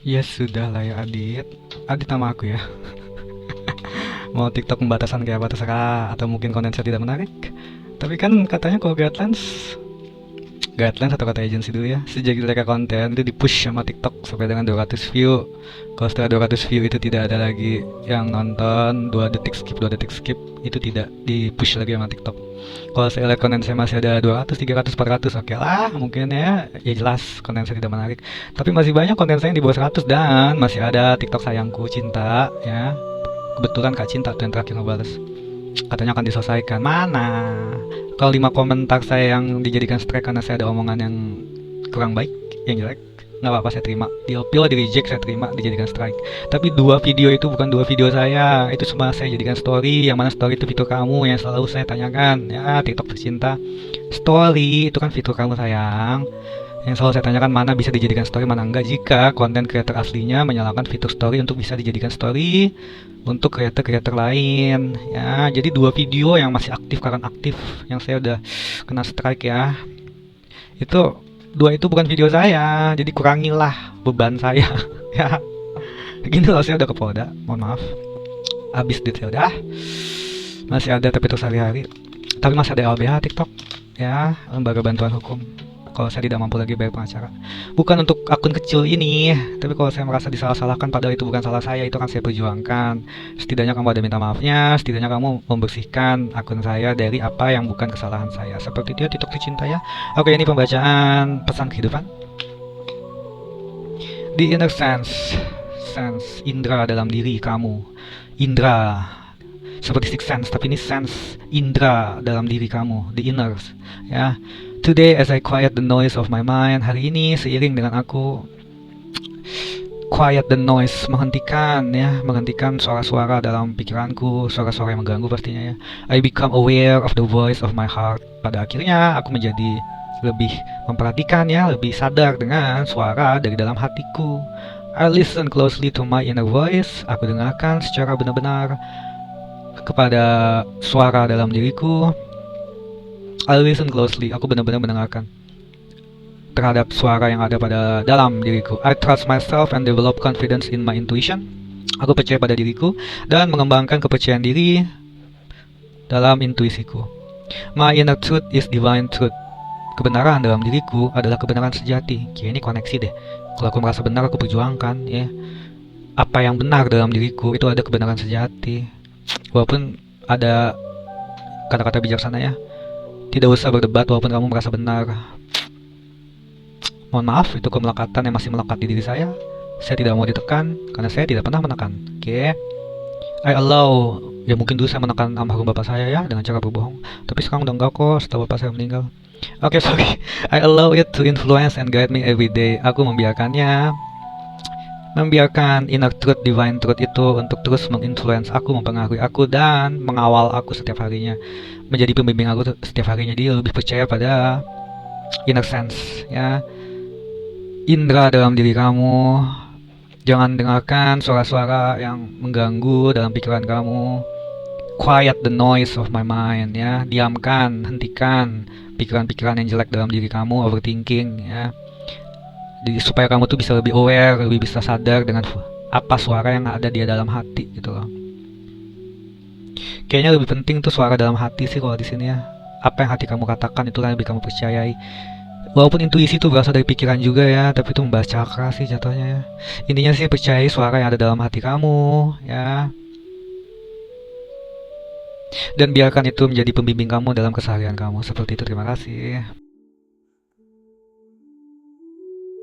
Ya sudah lah ya Adit. Adit nama aku ya. Mau TikTok pembatasan kayak apa terserah, atau mungkin konten saya tidak menarik. Tapi kan katanya kalau guidelines atau kata agensi dulu ya, sejak mereka konten itu di-push sama TikTok sampai dengan 200 view. Kalau setelah 200 view itu tidak ada lagi yang nonton, 2 detik skip, 2 detik skip, itu tidak di-push lagi sama TikTok. Kalau saya lihat konten saya masih ada 200, 300, 400, oke lah, mungkin ya jelas konten saya tidak menarik. Tapi masih banyak konten saya yang di bawah 100, dan masih ada TikTok sayangku cinta ya. Kebetulan Kak Cinta tuh yang terakhir ngebales. Katanya akan diselesaikan. Mana? Kalau 5 komentar saya yang dijadikan strike karena saya ada omongan yang kurang baik, yang jelek, nggak apa-apa, saya terima. Di appeal, di reject, saya terima, dijadikan strike. Tapi 2 video itu bukan 2 video saya, itu semua saya jadikan story. Yang mana story itu fitur kamu yang selalu saya tanyakan ya, TikTok tercinta. Story itu kan fitur kamu sayang, yang selalu saya tanyakan mana bisa dijadikan story, mana enggak, jika konten creator aslinya menyalakan fitur story untuk bisa dijadikan story untuk creator-creator lain ya. Jadi 2 video yang masih aktif, karena aktif, yang saya udah kena strike ya, itu 2 itu bukan video saya, jadi kurangilah beban saya. Ya gini loh, saya udah ke Polda, mohon maaf, habis duit saya udah, masih ada tapi terus hari-hari, tapi masih ada LBH TikTok ya, lembaga bantuan hukum, kalau saya tidak mampu lagi bayar pengacara. Bukan untuk akun kecil ini, tapi kalau saya merasa disalah-salahkan padahal itu bukan salah saya, itu kan saya perjuangkan. Setidaknya kamu ada minta maafnya, setidaknya kamu membersihkan akun saya dari apa yang bukan kesalahan saya. Seperti itu ya TikTok tercinta ya. Oke, ini pembacaan pesan kehidupan. The inner sense indera dalam diri kamu. Indra seperti six sense, tapi ini sense indra dalam diri kamu, the inner ya. Today as I quiet the noise of my mind, hari ini seiring dengan aku quiet the noise, menghentikan suara-suara dalam pikiranku, suara-suara yang mengganggu pastinya ya. I become aware of the voice of my heart. Pada akhirnya aku menjadi lebih memperhatikan ya, lebih sadar dengan suara dari dalam hatiku. I listen closely to my inner voice. Aku dengarkan secara benar-benar kepada suara dalam diriku. I listen closely. Aku benar-benar mendengarkan terhadap suara yang ada pada dalam diriku. I trust myself and develop confidence in my intuition. Aku percaya pada diriku dan mengembangkan kepercayaan diri dalam intuisiku. My inner truth is divine truth. Kebenaran dalam diriku adalah kebenaran sejati. Kayaknya ini koneksi deh. Kalau aku merasa benar, aku perjuangkan ya. Apa yang benar dalam diriku itu ada kebenaran sejati. Walaupun ada kata-kata bijaksana ya, tidak usah berdebat walaupun kamu merasa benar. Mohon maaf, itu kemelekatan yang masih melekat di diri saya. Saya tidak mau ditekan, karena saya tidak pernah menekan. Oke. I allow, ya mungkin dulu saya menekan almarhum bapak saya ya, dengan cara berbohong. Tapi sekarang udah enggak kok, setelah bapak saya meninggal. Oke, sorry. I allow it to influence and guide me every day. Aku membiarkan inner truth, divine truth itu untuk terus menginfluence aku, mempengaruhi aku, dan mengawal aku setiap harinya, menjadi pembimbing aku setiap harinya. Dia lebih percaya pada inner sense ya, indera dalam diri kamu. Jangan dengarkan suara-suara yang mengganggu dalam pikiran kamu. Quiet the noise of my mind ya, diamkan, hentikan pikiran-pikiran yang jelek dalam diri kamu, overthinking ya. Jadi supaya kamu tuh bisa lebih aware, lebih bisa sadar dengan apa suara yang ada di dalam hati gitu loh. Kayaknya lebih penting tuh suara dalam hati sih kalau di sini ya. Apa yang hati kamu katakan itulah yang lebih kamu percayai. Walaupun intuisi itu berasal dari pikiran juga ya, tapi itu membahas cakra sih jatuhnya ya. Intinya sih percayai suara yang ada dalam hati kamu ya. Dan biarkan itu menjadi pembimbing kamu dalam keseharian kamu. Seperti itu, terima kasih.